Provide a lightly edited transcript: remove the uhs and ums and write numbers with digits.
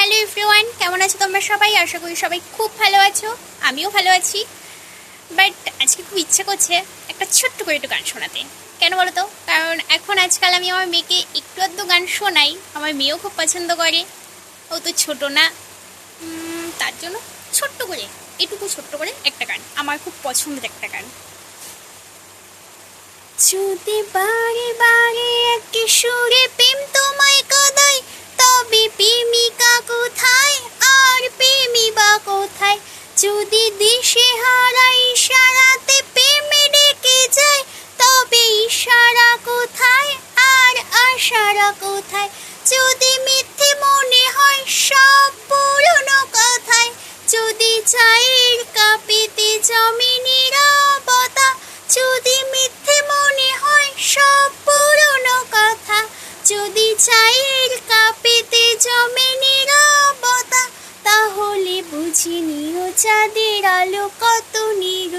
Hello everyone, কেমন আছো তোমরা সবাই? আশা করি সবাই খুব ভালো আছো, আমিও ভালো আছি। বাট আজকে খুব ইচ্ছে করছে একটা ছোট্ট করে একটু গান শোনাতে। কেন বলো তো? কারণ এখন আজকাল আমি আমার মেয়েকে একটু আধটু গান শোনাই, আমার মেয়েও খুব পছন্দ করে। ও তো ছোটো না, তার জন্য ছোট্ট করে, এটুকু ছোট্ট করে একটা গান, আমার খুব পছন্দের একটা গান। যদি বারে বারে একই সুরে প্রেম তোমায় কাঁদায়, তবে প্রেমিকা কোথায় আর প্রেমী বা কোথায়? যদি দিশে হারা ইশারাতে প্রেমে ডেকে যায়, তবে ইশারা কোথায় আর আশারা কোথায়? যদি মিথ্যে মনে হয় সব পুরনো কথায়, যদি চায়ের কাপেতে জমে নীরবতা, যদি মিথ্যে মনে হয় সব পুরনো কথা, যদি চায়ের কাপেতে জমে নীরবতা, তাহলে বুঝি নিও চাঁদের আলো কত নীরব।